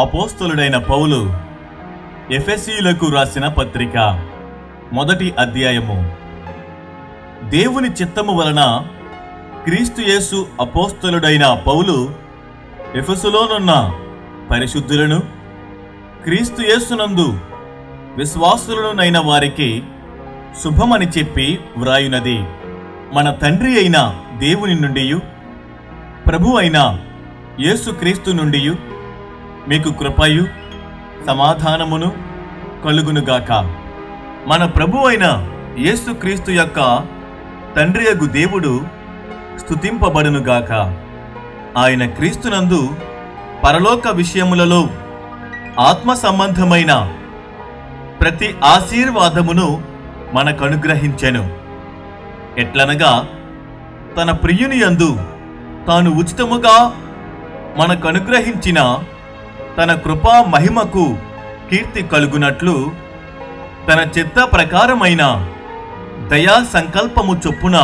అపోస్తలుడైన పౌలు ఎఫెసీయులకు రాసిన పత్రిక 1వ అధ్యాయము. దేవుని చిత్తము వలన క్రీస్తు యేసు అపోస్తలుడైన పౌలు ఎఫెసులోనున్న పరిశుద్ధులను, క్రీస్తు యేసునందు విశ్వాసులనైన వారికి శుభమని చెప్పి వ్రాయునది. మన తండ్రి అయిన దేవుని నుండి, ప్రభు అయిన యేసుక్రీస్తు నుండి మీకు కృపయు సమాధానమును కలుగునుగాక. మన ప్రభు అయిన యేసుక్రీస్తు యొక్క తండ్రియగు దేవుడు స్తుతింపబడునుగాక. ఆయన క్రీస్తునందు పరలోక విషయములలో ఆత్మ సంబంధమైన ప్రతి ఆశీర్వాదమును మనకనుగ్రహించెను. ఎట్లనగా తన ప్రియుని యందు తాను ఉచితముగా మనకనుగ్రహించిన తన కృపా మహిమకు కీర్తి కలుగునట్లు తన చిత్త ప్రకారమైన దయా సంకల్పము చొప్పున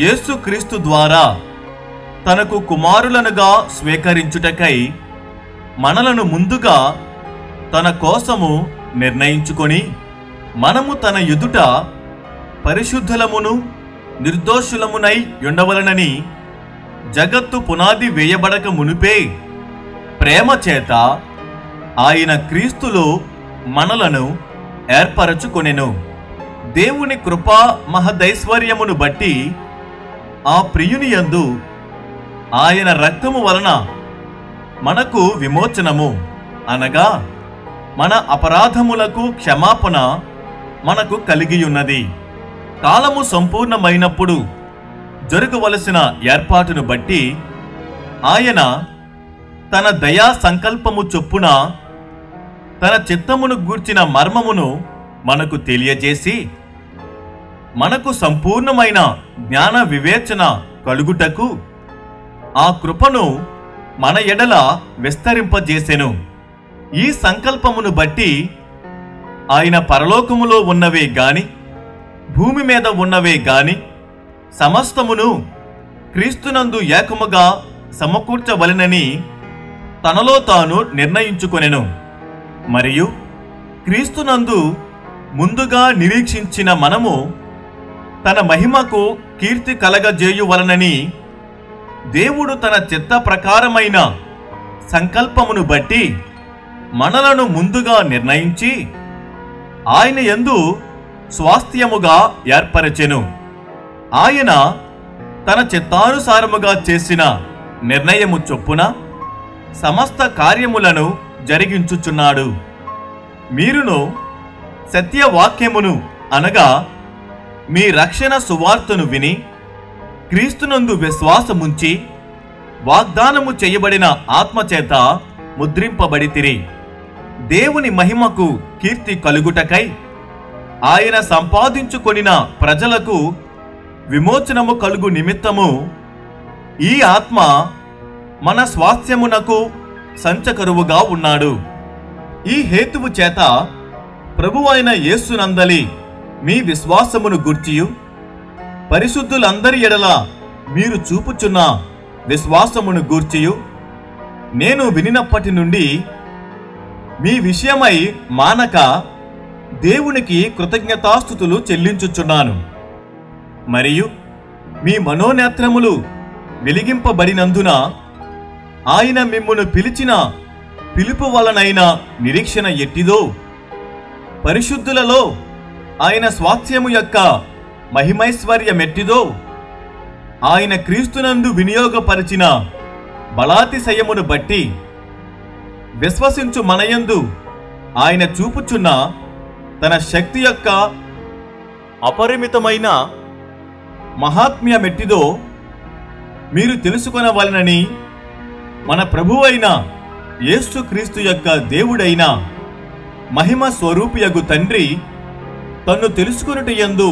యేసుక్రీస్తు ద్వారా తనకు కుమారులనుగా స్వీకరించుటకై మనలను ముందుగా తన కోసము నిర్ణయించుకొని, మనము తన ఎదుట పరిశుద్ధులమును నిర్దోషులమునై ఉండవలనని జగత్తు పునాది వేయబడక మునిపే ప్రేమ చేత ఆయన క్రీస్తులో మనలను ఏర్పరచుకొనెను. దేవుని కృపా మహదైశ్వర్యమును బట్టి ఆ ప్రియుని యందు ఆయన రక్తము వలన మనకు విమోచనము, అనగా మన అపరాధములకు క్షమాపణ మనకు కలిగియున్నది. కాలము సంపూర్ణమైనప్పుడు జరగవలసిన ఏర్పాటును బట్టి ఆయన తన దయా సంకల్పము చొప్పున తన చిత్తమును గూర్చిన మర్మమును మనకు తెలియజేసి, మనకు సంపూర్ణమైన జ్ఞాన వివేచన కలుగుటకు ఆ కృపను మన ఎడల విస్తరింపజేసెను. ఈ సంకల్పమును బట్టి ఆయన పరలోకములో ఉన్నవే గాని భూమి మీద ఉన్నవే గాని సమస్తమును క్రీస్తునందు ఏకముగా సమకూర్చవలెనని తనలో తాను నిర్ణయించుకొనెను. మరియు క్రీస్తునందు ముందుగా నిరీక్షించిన మనము తన మహిమకు కీర్తి కలగజేయువలనని దేవుడు తన చిత్త ప్రకారమైన సంకల్పమును బట్టి మనలను ముందుగా నిర్ణయించి ఆయన యందు స్వాస్థ్యముగా ఏర్పరచెను. ఆయన తన చిత్తానుసారముగా చేసిన నిర్ణయము చొప్పున సమస్త కార్యములను జరిగించుచున్నాడు. మీరును సత్యవాక్యమును, అనగా మీ రక్షణ సువార్తను విని క్రీస్తునందు విశ్వాసముంచి వాగ్దానము చేయబడిన ఆత్మచేత ముద్రింపబడితిరి. దేవుని మహిమకు కీర్తి కలుగుటకై ఆయన సంపాదించుకొనిన ప్రజలకు విమోచనము కలుగు నిమిత్తము ఈ ఆత్మ మన స్వాస్థ్యమునకు సంచకరువుగా ఉన్నాడు. ఈ హేతువు చేత ప్రభువైన యేసునందలి మీ విశ్వాసమును గూర్చియు పరిశుద్ధులందరి ఎడల మీరు చూపుచున్న విశ్వాసమును గూర్చియు నేను వినినప్పటి నుండి మీ విషయమై మానక దేవునికి కృతజ్ఞతాస్తుతులు చెల్లించుచున్నాను. మరియు మీ మనోనేత్రములు వెలిగింపబడినందున ఆయన మిమ్మును పిలిచిన పిలుపు వలనైన నిరీక్షణ ఎట్టిదో, పరిశుద్ధులలో ఆయన స్వాస్థ్యము యొక్క మహిమైశ్వర్యమెట్టిదో, ఆయన క్రీస్తునందు వినియోగపరిచిన బలాతిశయమును బట్టి విశ్వసించు మనయందు ఆయన చూపుచున్న తన శక్తి యొక్క అపరిమితమైన మహాత్మ్యమెట్టిదో మీరు తెలుసుకొనవలెనని మన ప్రభువైన యేసుక్రీస్తు యొక్క దేవుడైన మహిమ స్వరూపియగు తండ్రి తన్ను తెలుసుకొనుటయందు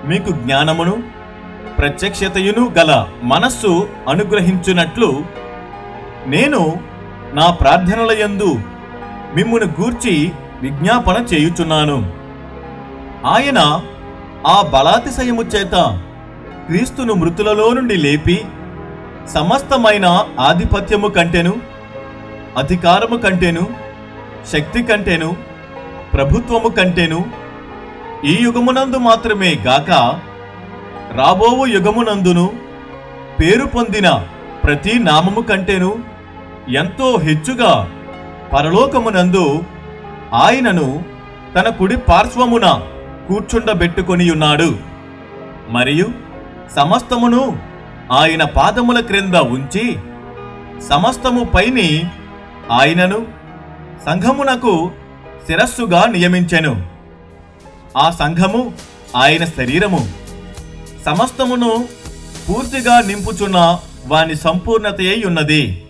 మీకు జ్ఞానమును ప్రత్యక్షతయును గల మనస్సు అనుగ్రహించునట్లు నేను నా ప్రార్థనలయందు మిమ్మును గూర్చి విజ్ఞాపన చేయుచున్నాను. ఆయన ఆ బలాతిశయము చేత క్రీస్తును మృతులలో నుండి లేపి సమస్తమైన ఆధిపత్యము కంటెను అధికారము కంటేను, శక్తి కంటేను, ప్రభుత్వము కంటేను ఈ యుగమునందు మాత్రమే గాక రాబోవు యుగమునందును పేరు పొందిన ప్రతి నామము కంటేను ఎంతో హెచ్చుగా పరలోకమునందు ఆయనను తన కుడి పార్శ్వమున కూర్చుండబెట్టుకొని ఉన్నాడు. మరియు సమస్తమును ఆయన పాదముల క్రింద ఉంచి సమస్తము పైని ఆయనను సంఘమునకు శిరస్సుగా నియమించెను. ఆ సంఘము ఆయన శరీరము. సమస్తమును పూర్తిగా నింపుచున్న వాని సంపూర్ణత అయి ఉన్నది.